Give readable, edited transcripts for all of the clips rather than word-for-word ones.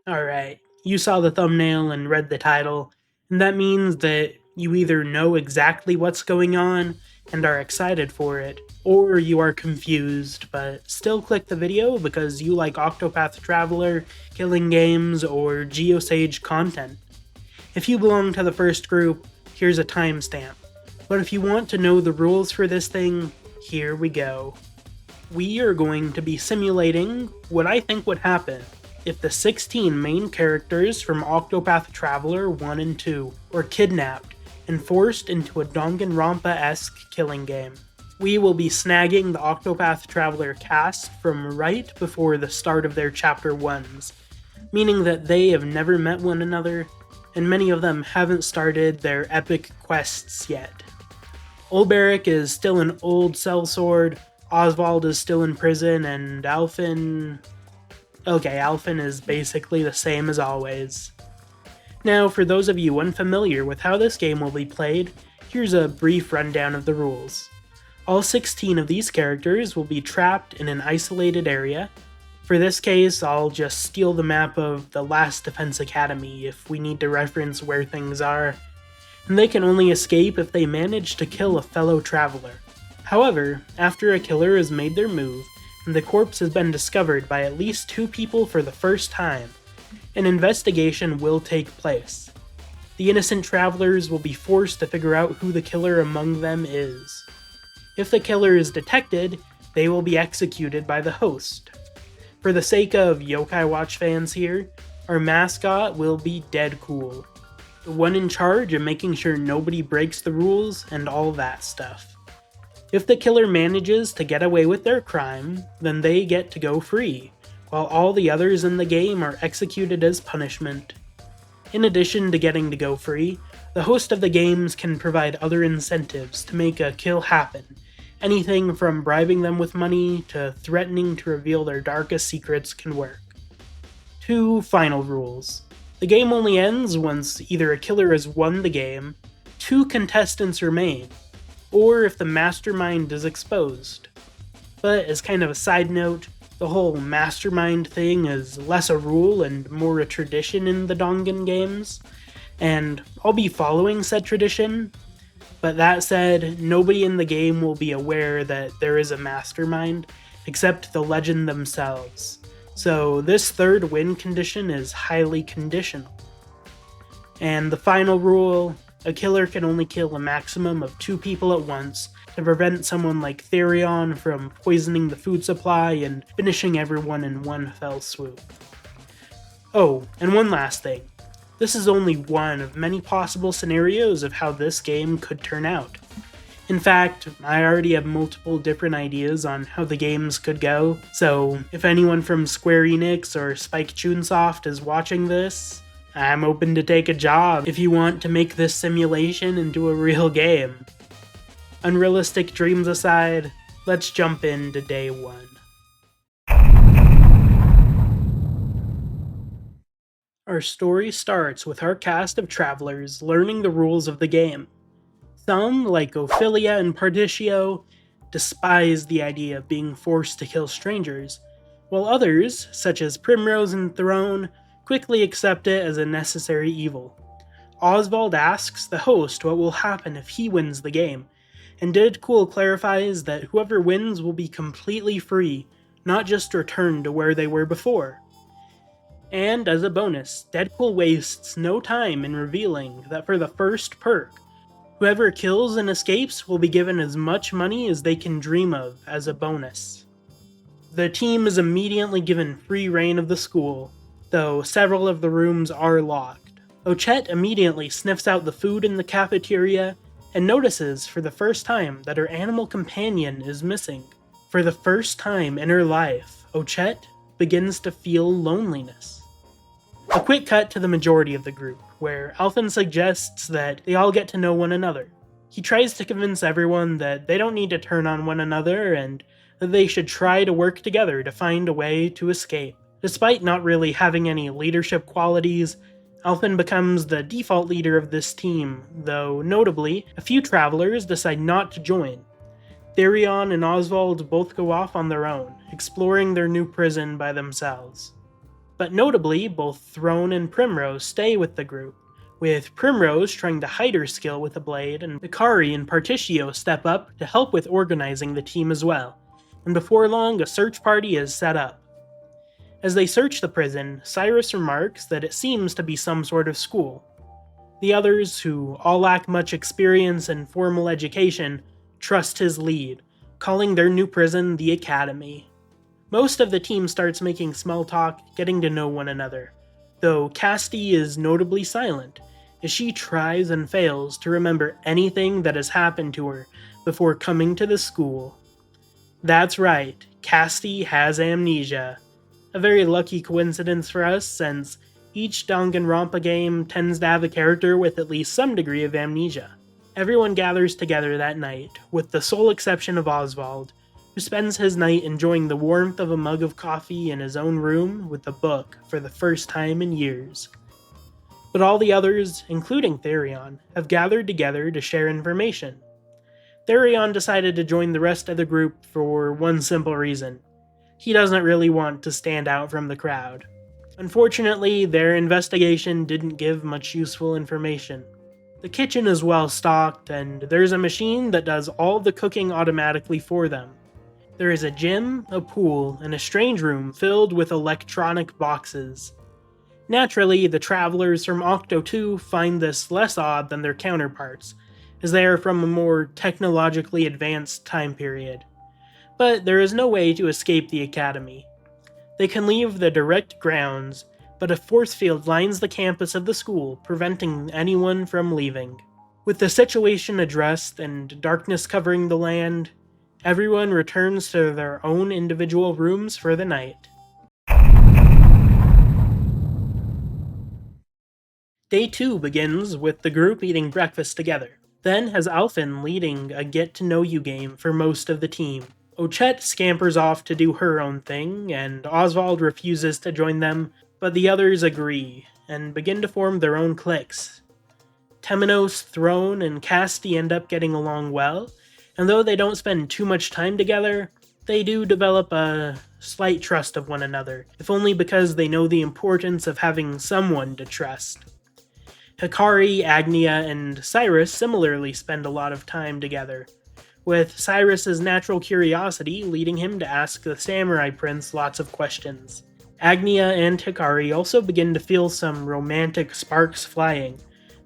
Alright, you saw the thumbnail and read the title, and that means that you either know exactly what's going on and are excited for it, or you are confused but still click the video because you like Octopath Traveler, killing games, or Geosage content. If you belong to the first group, here's a timestamp. But if you want to know the rules for this thing, here we go. We are going to be simulating what I think would happen if the 16 main characters from Octopath Traveler 1 and 2 were kidnapped and forced into a Danganronpa-esque killing game. We will be snagging the Octopath Traveler cast from right before the start of their Chapter 1s, meaning that they have never met one another, and many of them haven't started their epic quests yet. Ulberich is still an old sellsword, Oswald is still in prison, and Alphen is basically the same as always. Now, for those of you unfamiliar with how this game will be played, here's a brief rundown of the rules. All 16 of these characters will be trapped in an isolated area. For this case, I'll just steal the map of the Last Defense Academy if we need to reference where things are, and they can only escape if they manage to kill a fellow traveler. However, after a killer has made their move, and the corpse has been discovered by at least 2 people for the first time, an investigation will take place. The innocent travelers will be forced to figure out who the killer among them is. If the killer is detected, they will be executed by the host. For the sake of Yokai Watch fans here, our mascot will be Deadcool, the one in charge of making sure nobody breaks the rules and all that stuff. If the killer manages to get away with their crime, then they get to go free, while all the others in the game are executed as punishment. In addition to getting to go free, the host of the games can provide other incentives to make a kill happen, anything from bribing them with money to threatening to reveal their darkest secrets can work. 2 final rules. The game only ends once either a killer has won the game, 2 contestants remain, or if the mastermind is exposed. But as kind of a side note, the whole mastermind thing is less a rule and more a tradition in the Dangan games, and I'll be following said tradition, but that said, nobody in the game will be aware that there is a mastermind, except the legend themselves, so this third win condition is highly conditional. And the final rule, a killer can only kill a maximum of 2 people at once to prevent someone like Therion from poisoning the food supply and finishing everyone in one fell swoop. Oh, and one last thing. This is only one of many possible scenarios of how this game could turn out. In fact, I already have multiple different ideas on how the games could go, so if anyone from Square Enix or Spike Chunsoft is watching this, I'm open to take a job if you want to make this simulation into a real game. Unrealistic dreams aside, let's jump into day 1. Our story starts with our cast of travelers learning the rules of the game. Some, like Ophelia and Parditio, despise the idea of being forced to kill strangers, while others, such as Primrose and Throne, quickly accept it as a necessary evil. Oswald asks the host what will happen if he wins the game, and Deadcool clarifies that whoever wins will be completely free, not just returned to where they were before. And as a bonus, Deadcool wastes no time in revealing that for the first perk, whoever kills and escapes will be given as much money as they can dream of as a bonus. The team is immediately given free reign of the school, though several of the rooms are locked. Ochette immediately sniffs out the food in the cafeteria and notices for the first time that her animal companion is missing. For the first time in her life, Ochette begins to feel loneliness. A quick cut to the majority of the group, where Alphen suggests that they all get to know one another. He tries to convince everyone that they don't need to turn on one another and that they should try to work together to find a way to escape. Despite not really having any leadership qualities, Alphen becomes the default leader of this team, though notably, a few travelers decide not to join. Therion and Oswald both go off on their own, exploring their new prison by themselves. But notably, both Throne and Primrose stay with the group, with Primrose trying to hide her skill with a blade, and Hikari and Particio step up to help with organizing the team as well, and before long a search party is set up. As they search the prison, Cyrus remarks that it seems to be some sort of school. The others, who all lack much experience and formal education, trust his lead, calling their new prison the Academy. Most of the team starts making small talk, getting to know one another, though Casti is notably silent, as she tries and fails to remember anything that has happened to her before coming to the school. That's right, Casti has amnesia. A very lucky coincidence for us, since each Danganronpa game tends to have a character with at least some degree of amnesia. Everyone gathers together that night, with the sole exception of Oswald, who spends his night enjoying the warmth of a mug of coffee in his own room with a book for the first time in years. But all the others, including Therion, have gathered together to share information. Therion decided to join the rest of the group for one simple reason. He doesn't really want to stand out from the crowd. Unfortunately, their investigation didn't give much useful information. The kitchen is well stocked, and there's a machine that does all the cooking automatically for them. There is a gym, a pool, and a strange room filled with electronic boxes. Naturally, the travelers from Octo 2 find this less odd than their counterparts, as they are from a more technologically advanced time period. But there is no way to escape the Academy. They can leave the direct grounds, but a force field lines the campus of the school, preventing anyone from leaving. With the situation addressed and darkness covering the land, everyone returns to their own individual rooms for the night. Day 2 begins with the group eating breakfast together, then has Alphen leading a get-to-know-you game for most of the team. Ochette scampers off to do her own thing, and Oswald refuses to join them, but the others agree, and begin to form their own cliques. Temenos, Throne, and Casti end up getting along well, and though they don't spend too much time together, they do develop a slight trust of one another, if only because they know the importance of having someone to trust. Hikari, Agnia, and Cyrus similarly spend a lot of time together, with Cyrus's natural curiosity leading him to ask the Samurai Prince lots of questions. Agnia and Hikari also begin to feel some romantic sparks flying,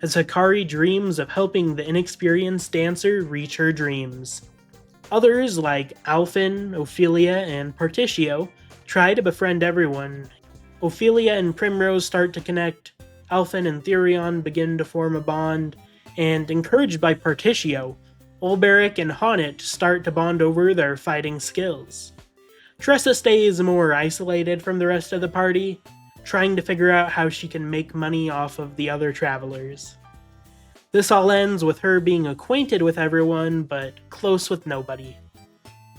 as Hikari dreams of helping the inexperienced dancer reach her dreams. Others, like Alphen, Ophelia, and Particio, try to befriend everyone. Ophelia and Primrose start to connect, Alphen and Therion begin to form a bond, and encouraged by Particio, Ulberic and Honnet start to bond over their fighting skills. Tressa stays more isolated from the rest of the party, trying to figure out how she can make money off of the other travelers. This all ends with her being acquainted with everyone, but close with nobody.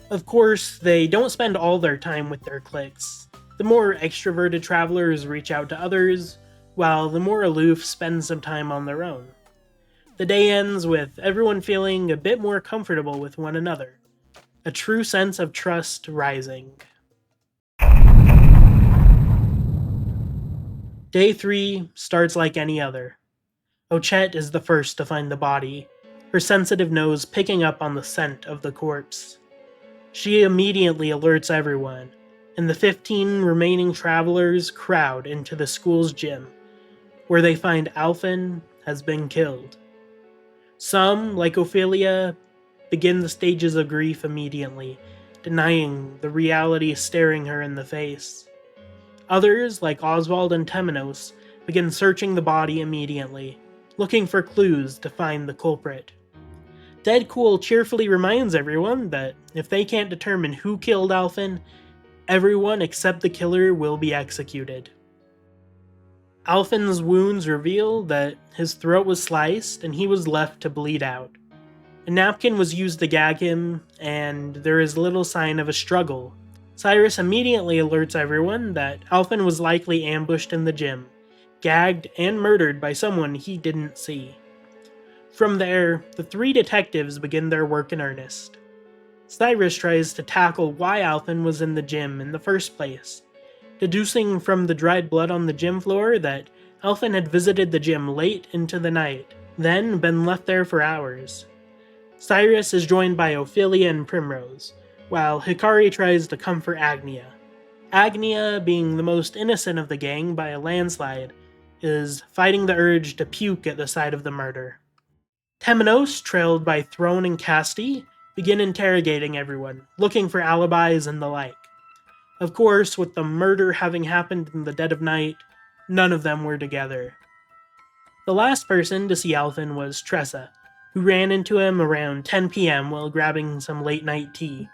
Of course, they don't spend all their time with their cliques. The more extroverted travelers reach out to others, while the more aloof spend some time on their own. The day ends with everyone feeling a bit more comfortable with one another, a true sense of trust rising. Day 3 starts like any other. Ochette is the first to find the body, her sensitive nose picking up on the scent of the corpse. She immediately alerts everyone, and the 15 remaining travelers crowd into the school's gym, where they find Alphen has been killed. Some, like Ophelia, begin the stages of grief immediately, denying the reality staring her in the face. Others, like Oswald and Temenos, begin searching the body immediately, looking for clues to find the culprit. Deadcool cheerfully reminds everyone that if they can't determine who killed Alphen, everyone except the killer will be executed. Alphen's wounds reveal that his throat was sliced and he was left to bleed out. A napkin was used to gag him, and there is little sign of a struggle. Cyrus immediately alerts everyone that Alphen was likely ambushed in the gym, gagged and murdered by someone he didn't see. From there, the 3 detectives begin their work in earnest. Cyrus tries to tackle why Alphen was in the gym in the first place, deducing from the dried blood on the gym floor that Alphen had visited the gym late into the night, then been left there for hours. Cyrus is joined by Ophelia and Primrose, while Hikari tries to comfort Agnia. Agnia, being the most innocent of the gang by a landslide, is fighting the urge to puke at the sight of the murder. Temenos, trailed by Throne and Casti, begin interrogating everyone, looking for alibis and the like. Of course, with the murder having happened in the dead of night, none of them were together. The last person to see Alphen was Tressa, who ran into him around 10 p.m. while grabbing some late-night tea.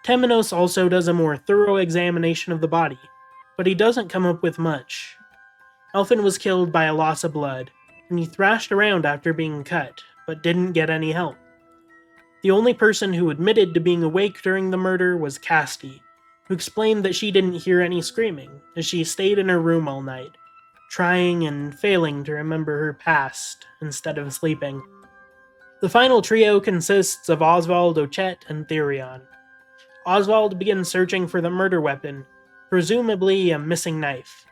Temenos also does a more thorough examination of the body, but he doesn't come up with much. Alphen was killed by a loss of blood, and he thrashed around after being cut, but didn't get any help. The only person who admitted to being awake during the murder was Casti, who explained that she didn't hear any screaming, as she stayed in her room all night, trying and failing to remember her past instead of sleeping. The final trio consists of Oswald, Ochette, and Therion. Oswald begins searching for the murder weapon, presumably a missing knife.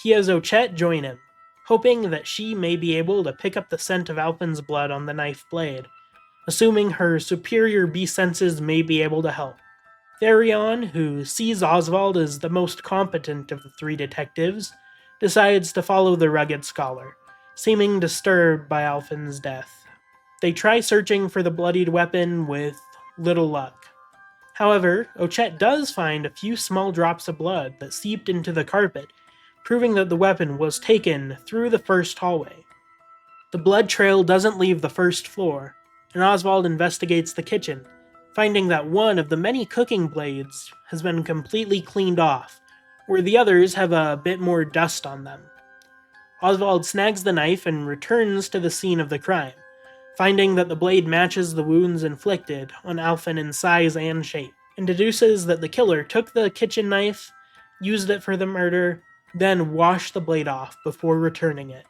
He has Ochette join him, hoping that she may be able to pick up the scent of Alphen's blood on the knife blade, assuming her superior beast senses may be able to help. Therion, who sees Oswald as the most competent of the three detectives, decides to follow the rugged scholar, seeming disturbed by Alphen's death. They try searching for the bloodied weapon with little luck. However, Ochette does find a few small drops of blood that seeped into the carpet, proving that the weapon was taken through the first hallway. The blood trail doesn't leave the first floor, and Oswald investigates the kitchen, finding that one of the many cooking blades has been completely cleaned off, where the others have a bit more dust on them. Oswald snags the knife and returns to the scene of the crime, finding that the blade matches the wounds inflicted on Alphen in size and shape, and deduces that the killer took the kitchen knife, used it for the murder, then washed the blade off before returning it.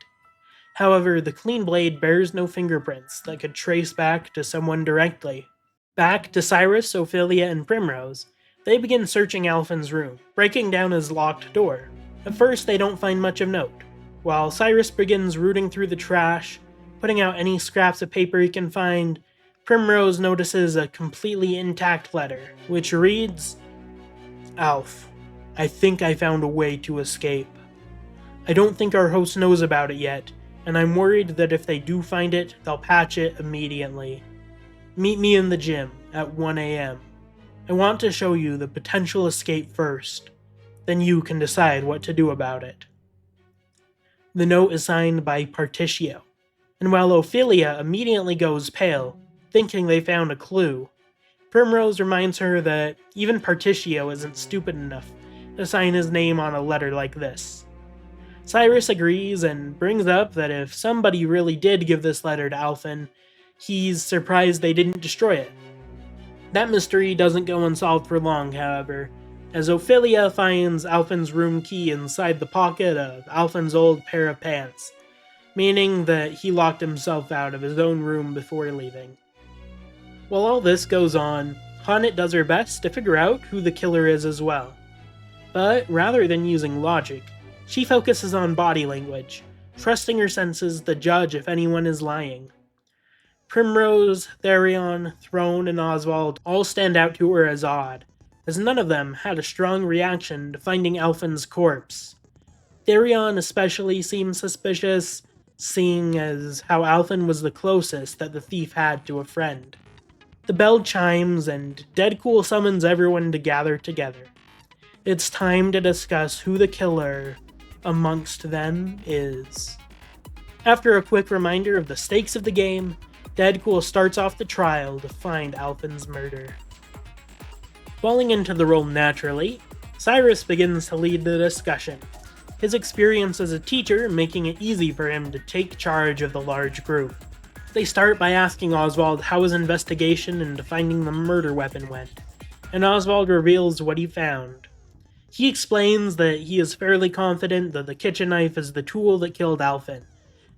However, the clean blade bears no fingerprints that could trace back to someone directly. Back to Cyrus, Ophelia, and Primrose, they begin searching Alphen's room, breaking down his locked door. At first, they don't find much of note, while Cyrus begins rooting through the trash, putting out any scraps of paper he can find. Primrose notices a completely intact letter, which reads, "Alf, I think I found a way to escape. I don't think our host knows about it yet, and I'm worried that if they do find it, they'll patch it immediately. Meet me in the gym at 1 a.m. I want to show you the potential escape first, then you can decide what to do about it." The note is signed by Particio, and while Ophelia immediately goes pale, thinking they found a clue, Primrose reminds her that even Particio isn't stupid enough to sign his name on a letter like this. Cyrus agrees and brings up that if somebody really did give this letter to Alphen, he's surprised they didn't destroy it. That mystery doesn't go unsolved for long, however, as Ophelia finds Alphen's room key inside the pocket of Alphen's old pair of pants, meaning that he locked himself out of his own room before leaving. While all this goes on, Honnet does her best to figure out who the killer is as well. But rather than using logic, she focuses on body language, trusting her senses to judge if anyone is lying. Primrose, Therion, Throne, and Oswald all stand out to her as odd, as none of them had a strong reaction to finding Alphen's corpse. Therion especially seems suspicious, seeing as how Alphen was the closest that the thief had to a friend. The bell chimes and Deadcool summons everyone to gather together. It's time to discuss who the killer amongst them is. After a quick reminder of the stakes of the game, Deadcool starts off the trial to find Alphen's murder. Falling into the role naturally, Cyrus begins to lead the discussion, his experience as a teacher making it easy for him to take charge of the large group. They start by asking Oswald how his investigation into finding the murder weapon went, and Oswald reveals what he found. He explains that he is fairly confident that the kitchen knife is the tool that killed Alphen,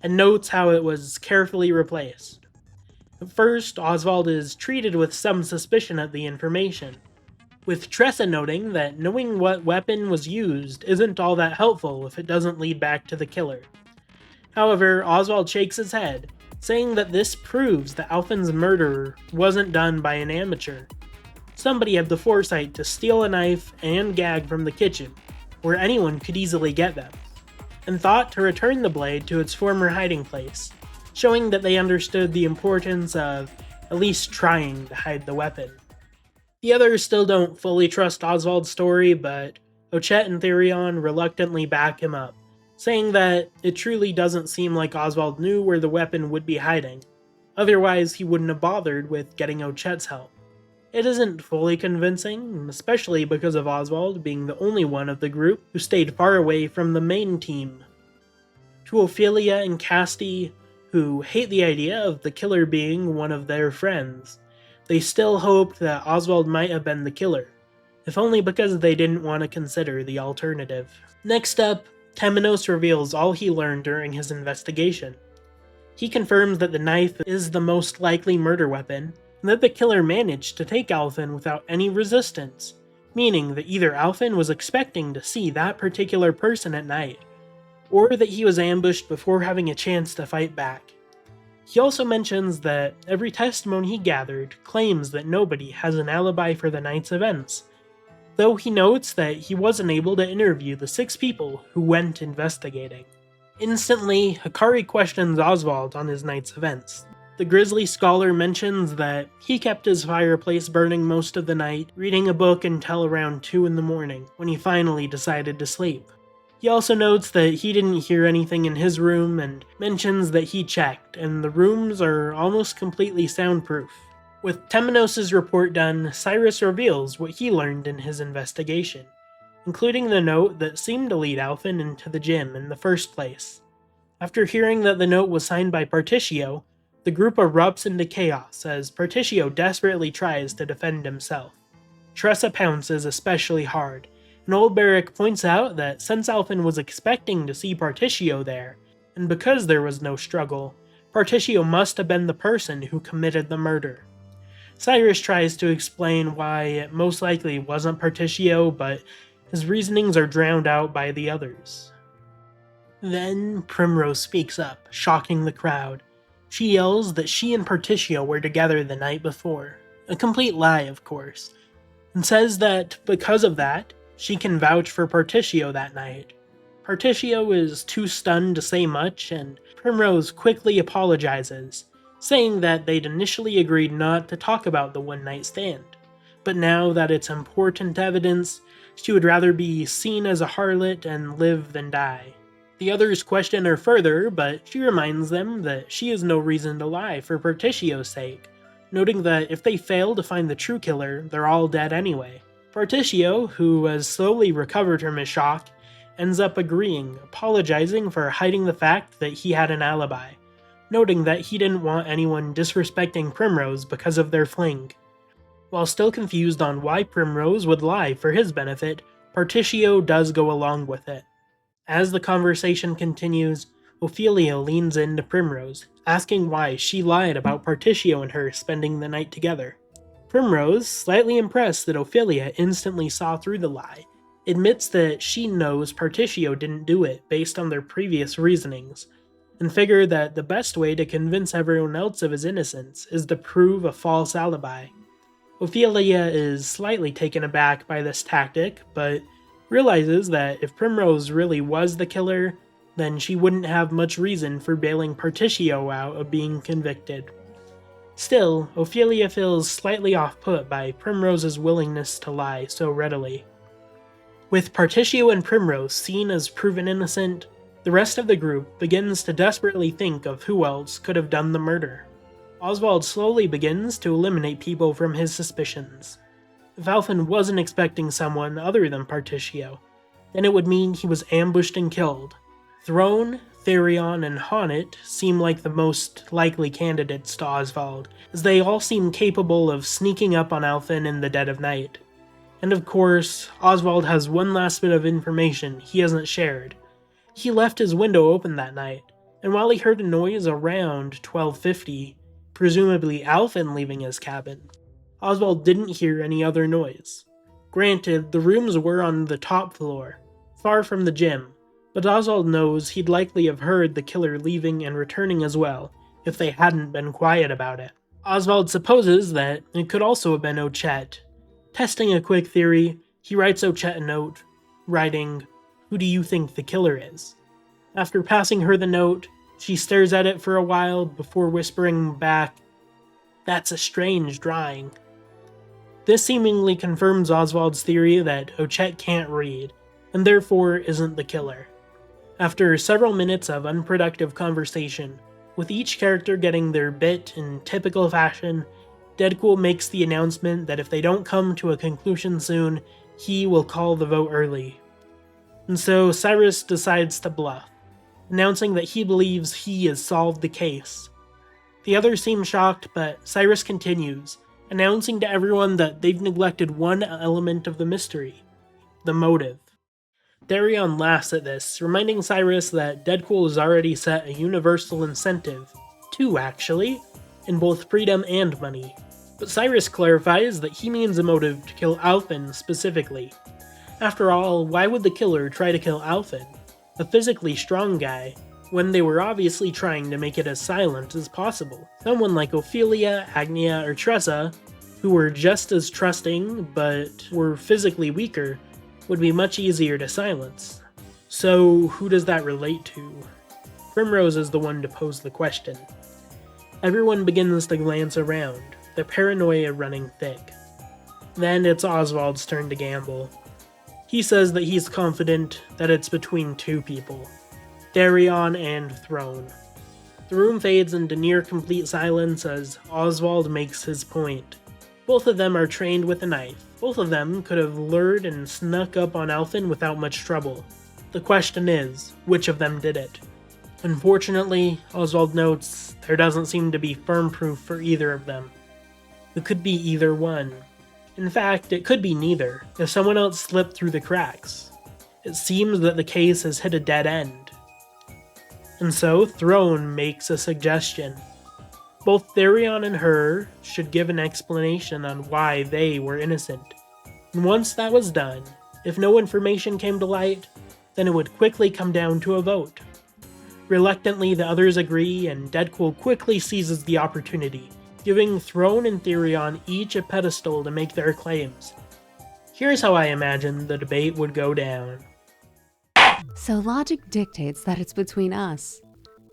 and notes how it was carefully replaced. At first, Oswald is treated with some suspicion at the information, with Tressa noting that knowing what weapon was used isn't all that helpful if it doesn't lead back to the killer. However, Oswald shakes his head, saying that this proves that Alphen's murder wasn't done by an amateur. Somebody had the foresight to steal a knife and gag from the kitchen, where anyone could easily get them, and thought to return the blade to its former hiding place, showing that they understood the importance of at least trying to hide the weapon. The others still don't fully trust Oswald's story, but Ochette and Therion reluctantly back him up, saying that it truly doesn't seem like Oswald knew where the weapon would be hiding, otherwise he wouldn't have bothered with getting Ochette's help. It isn't fully convincing, especially because of Oswald being the only one of the group who stayed far away from the main team. To Ophelia and Casti, who hate the idea of the killer being one of their friends, they still hoped that Oswald might have been the killer, if only because they didn't want to consider the alternative. Next up, Temenos reveals all he learned during his investigation. He confirms that the knife is the most likely murder weapon, and that the killer managed to take Alphen without any resistance, meaning that either Alphen was expecting to see that particular person at night, or that he was ambushed before having a chance to fight back. He also mentions that every testimony he gathered claims that nobody has an alibi for the night's events, though he notes that he wasn't able to interview the 6 people who went investigating. Instantly, Hikari questions Oswald on his night's events. The Grizzly Scholar mentions that he kept his fireplace burning most of the night, reading a book until around 2 in the morning, when he finally decided to sleep. He also notes that he didn't hear anything in his room and mentions that he checked, and the rooms are almost completely soundproof. With Temenos' report done, Cyrus reveals what he learned in his investigation, including the note that seemed to lead Alphen into the gym in the first place. After hearing that the note was signed by Partitio, the group erupts into chaos as Partitio desperately tries to defend himself. Tressa pounces especially hard, and Old Barrack points out that since Alphen was expecting to see Partitio there, and because there was no struggle, Partitio must have been the person who committed the murder. Cyrus tries to explain why it most likely wasn't Partitio, but his reasonings are drowned out by the others. Then Primrose speaks up, shocking the crowd. She yells that she and Partitio were together the night before, a complete lie of course, and says that because of that, she can vouch for Partitio that night. Partitio is too stunned to say much, and Primrose quickly apologizes, saying that they'd initially agreed not to talk about the one-night stand, but now that it's important evidence, she would rather be seen as a harlot and live than die. The others question her further, but she reminds them that she has no reason to lie for Partitio's sake, noting that if they fail to find the true killer, they're all dead anyway. Partitio, who has slowly recovered from his shock, ends up agreeing, apologizing for hiding the fact that he had an alibi, noting that he didn't want anyone disrespecting Primrose because of their fling. While still confused on why Primrose would lie for his benefit, Partitio does go along with it. As the conversation continues, Ophelia leans into Primrose, asking why she lied about Partitio and her spending the night together. Primrose, slightly impressed that Ophelia instantly saw through the lie, admits that she knows Partitio didn't do it based on their previous reasonings, and figured that the best way to convince everyone else of his innocence is to prove a false alibi. Ophelia is slightly taken aback by this tactic, but realizes that if Primrose really was the killer, then she wouldn't have much reason for bailing Partitio out of being convicted. Still, Ophelia feels slightly off-put by Primrose's willingness to lie so readily. With Partitio and Primrose seen as proven innocent, the rest of the group begins to desperately think of who else could have done the murder. Oswald slowly begins to eliminate people from his suspicions. If Alphen wasn't expecting someone other than Partitio, then it would mean he was ambushed and killed. Throne, Therion, and Honnet seem like the most likely candidates to Oswald, as they all seem capable of sneaking up on Alphen in the dead of night. And of course, Oswald has one last bit of information he hasn't shared. He left his window open that night, and while he heard a noise around 12:50, presumably Alphen leaving his cabin, Oswald didn't hear any other noise. Granted, the rooms were on the top floor, far from the gym, but Oswald knows he'd likely have heard the killer leaving and returning as well, if they hadn't been quiet about it. Oswald supposes that it could also have been Ochette. Testing a quick theory, he writes Ochette a note, writing, "Who do you think the killer is?" After passing her the note, she stares at it for a while before whispering back, "That's a strange drawing." This seemingly confirms Oswald's theory that Ochette can't read, and therefore isn't the killer. After several minutes of unproductive conversation, with each character getting their bit in typical fashion, Deadpool makes the announcement that if they don't come to a conclusion soon, he will call the vote early. And so Cyrus decides to bluff, announcing that he believes he has solved the case. The others seem shocked, but Cyrus continues, announcing to everyone that they've neglected one element of the mystery: the motive. Darion laughs at this, reminding Cyrus that Deadpool has already set a universal incentive, two actually, in both freedom and money. But Cyrus clarifies that he means a motive to kill Alphen specifically. After all, why would the killer try to kill Alphen, a physically strong guy, when they were obviously trying to make it as silent as possible? Someone like Ophelia, Agnia, or Tressa, who were just as trusting but were physically weaker, would be much easier to silence. So who does that relate to? Primrose is the one to pose the question. Everyone begins to glance around, their paranoia running thick. Then it's Oswald's turn to gamble. He says that he's confident that it's between two people, Darion and Throne. The room fades into near complete silence as Oswald makes his point. Both of them are trained with a knife. Both of them could have lured and snuck up on Alphen without much trouble. The question is, which of them did it? Unfortunately, Oswald notes, there doesn't seem to be firm proof for either of them. It could be either one. In fact, it could be neither, if someone else slipped through the cracks. It seems that the case has hit a dead end. And so, Throne makes a suggestion. Both Darion and her should give an explanation on why they were innocent. And once that was done, if no information came to light, then it would quickly come down to a vote. Reluctantly, the others agree, and Deadpool quickly seizes the opportunity, giving Throne and Therion each a pedestal to make their claims. Here's how I imagine the debate would go down. So logic dictates that it's between us.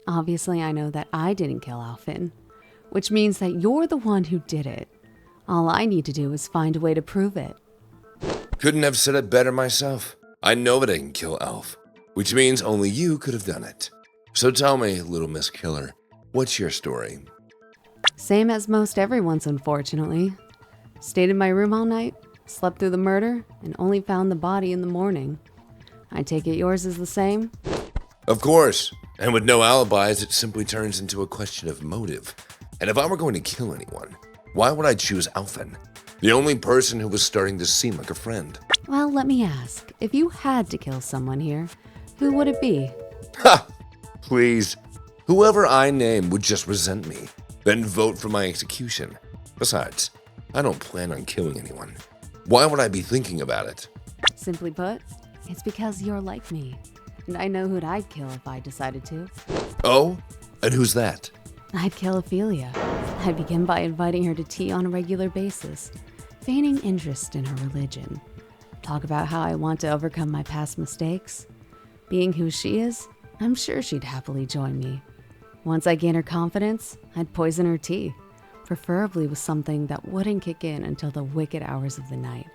Obviously, I know that I didn't kill Alphen, which means that you're the one who did it. All I need to do is find a way to prove it. Couldn't have said it better myself. I know that I can kill Alf, which means only you could have done it. So tell me, little Miss Killer, what's your story? Same as most everyone's, unfortunately. Stayed in my room all night, slept through the murder, and only found the body in the morning. I take it yours is the same? Of course, and with no alibis, it simply turns into a question of motive. And if I were going to kill anyone, why would I choose Alphen, the only person who was starting to seem like a friend? Well, let me ask, if you had to kill someone here, who would it be? Ha! Please. Whoever I name would just resent me, then vote for my execution. Besides, I don't plan on killing anyone. Why would I be thinking about it? Simply put, it's because you're like me, and I know who'd I'd kill if I decided to. Oh? And who's that? I'd kill Ophelia. I'd begin by inviting her to tea on a regular basis, feigning interest in her religion. Talk about how I want to overcome my past mistakes. Being who she is, I'm sure she'd happily join me. Once I gain her confidence, I'd poison her tea, preferably with something that wouldn't kick in until the wicked hours of the night.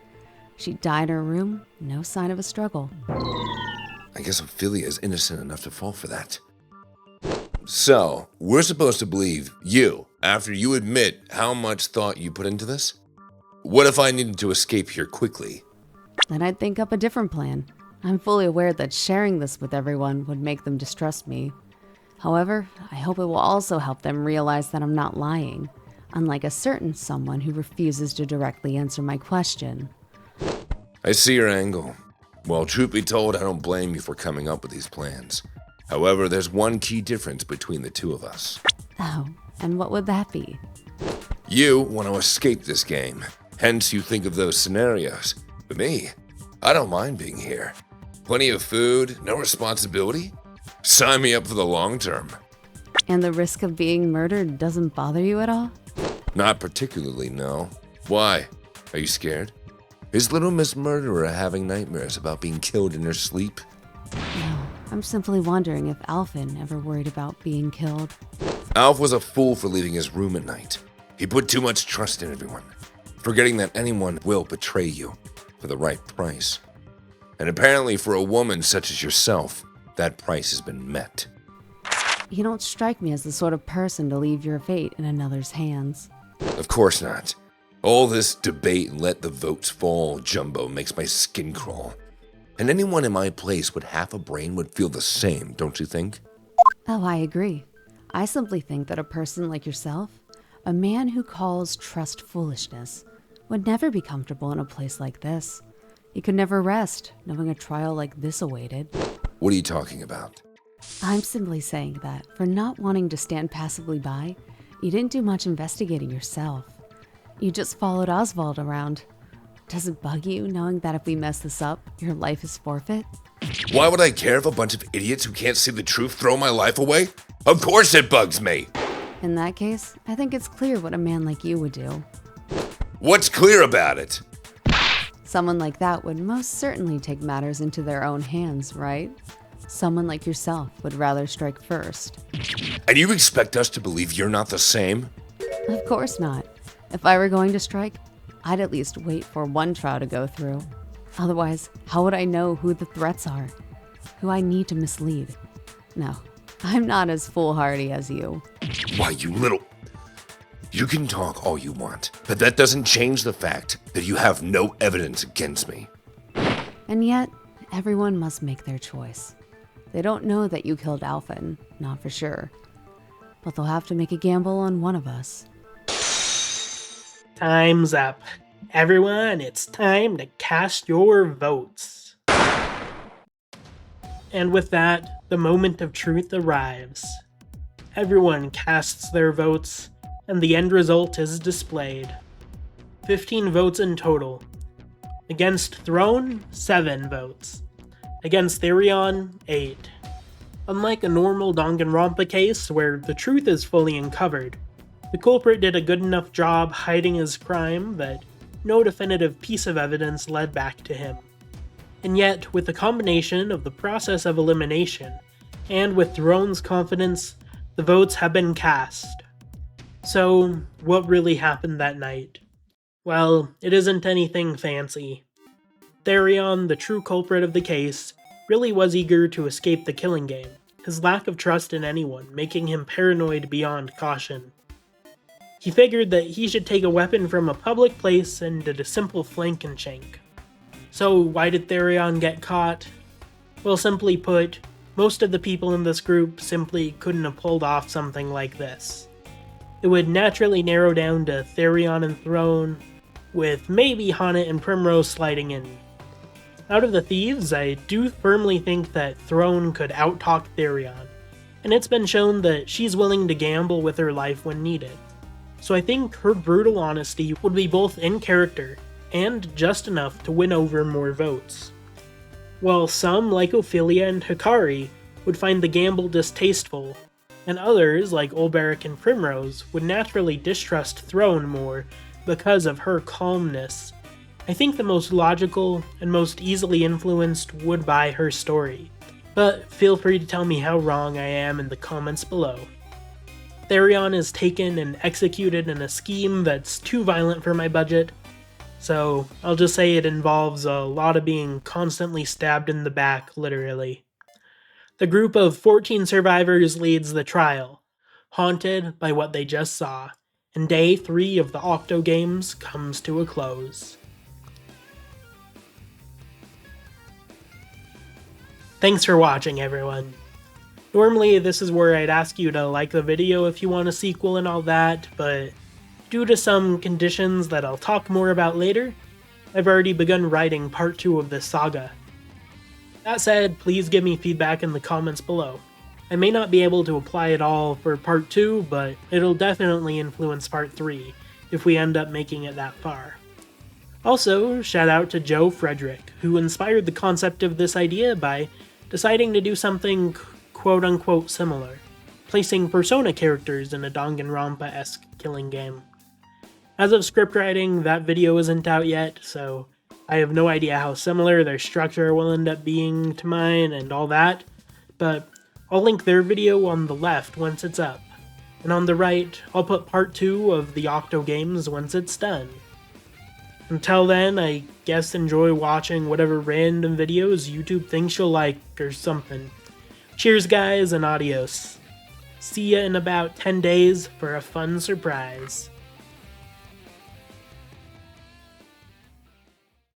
She'd die in her room, no sign of a struggle. I guess Ophelia is innocent enough to fall for that. So, we're supposed to believe you after you admit how much thought you put into this? What if I needed to escape here quickly? Then I'd think up a different plan. I'm fully aware that sharing this with everyone would make them distrust me. However, I hope it will also help them realize that I'm not lying, unlike a certain someone who refuses to directly answer my question. I see your angle. Well, truth be told, I don't blame you for coming up with these plans. However, there's one key difference between the two of us. Oh, and what would that be? You want to escape this game, hence you think of those scenarios. Me? I don't mind being here. Plenty of food, no responsibility. Sign me up for the long term. And the risk of being murdered doesn't bother you at all? Not particularly, no. Why? Are you scared? Is Little Miss Murderer having nightmares about being killed in her sleep? No, I'm simply wondering if Alphen ever worried about being killed. Alf was a fool for leaving his room at night. He put too much trust in everyone, forgetting that anyone will betray you for the right price. And apparently for a woman such as yourself, that price has been met. You don't strike me as the sort of person to leave your fate in another's hands. Of course not. All this debate and let the votes fall jumbo makes my skin crawl. And anyone in my place with half a brain would feel the same, don't you think? Oh, I agree. I simply think that a person like yourself, a man who calls trust foolishness, would never be comfortable in a place like this. He could never rest, knowing a trial like this awaited. What are you talking about? I'm simply saying that, for not wanting to stand passively by, you didn't do much investigating yourself. You just followed Oswald around. Does it bug you knowing that if we mess this up, your life is forfeit? Why would I care if a bunch of idiots who can't see the truth throw my life away? Of course it bugs me! In that case, I think it's clear what a man like you would do. What's clear about it? Someone like that would most certainly take matters into their own hands, right? Someone like yourself would rather strike first. And you expect us to believe you're not the same? Of course not. If I were going to strike, I'd at least wait for one trial to go through. Otherwise, how would I know who the threats are? Who I need to mislead? No, I'm not as foolhardy as you. Why, you little... You can talk all you want, but that doesn't change the fact that you have no evidence against me. And yet, everyone must make their choice. They don't know that you killed Alphen, not for sure. But they'll have to make a gamble on one of us. Time's up. Everyone, it's time to cast your votes. And with that, the moment of truth arrives. Everyone casts their votes, and the end result is displayed. 15 votes in total. Against Throne, 7 votes. Against Therion, 8. Unlike a normal Danganronpa case where the truth is fully uncovered, the culprit did a good enough job hiding his crime that no definitive piece of evidence led back to him. And yet, with the combination of the process of elimination, and with Throne's confidence, the votes have been cast. So, what really happened that night? Well, it isn't anything fancy. Therion, the true culprit of the case, really was eager to escape the killing game, his lack of trust in anyone making him paranoid beyond caution. He figured that he should take a weapon from a public place and did a simple flank and shank. So why did Therion get caught? Well, simply put, most of the people in this group simply couldn't have pulled off something like this. It would naturally narrow down to Therion and Throne, with maybe Hana and Primrose sliding in. Out of the thieves, I do firmly think that Throne could outtalk Therion, and it's been shown that she's willing to gamble with her life when needed. So I think her brutal honesty would be both in character and just enough to win over more votes. While some, like Ophelia and Hikari, would find the gamble distasteful, and others, like Olberic and Primrose, would naturally distrust Throne more because of her calmness, I think the most logical and most easily influenced would buy her story. But feel free to tell me how wrong I am in the comments below. Therion is taken and executed in a scheme that's too violent for my budget, so I'll just say it involves a lot of being constantly stabbed in the back, literally. The group of 14 survivors leads the trial, haunted by what they just saw, and day 3 of the Octo Games comes to a close. Thanks for watching, everyone. Normally, this is where I'd ask you to like the video if you want a sequel and all that, but due to some conditions that I'll talk more about later, I've already begun writing part 2 of this saga. That said, please give me feedback in the comments below. I may not be able to apply it all for part 2, but it'll definitely influence part 3 if we end up making it that far. Also, shout out to Joe Frederick, who inspired the concept of this idea by deciding to do something quote-unquote similar, placing Persona characters in a Danganronpa-esque killing game. As of scriptwriting, that video isn't out yet, so I have no idea how similar their structure will end up being to mine and all that, but I'll link their video on the left once it's up, and on the right, I'll put part 2 of the Octo games once it's done. Until then, I guess enjoy watching whatever random videos YouTube thinks you'll like or something. Cheers guys and adios. See ya in about 10 days for a fun surprise.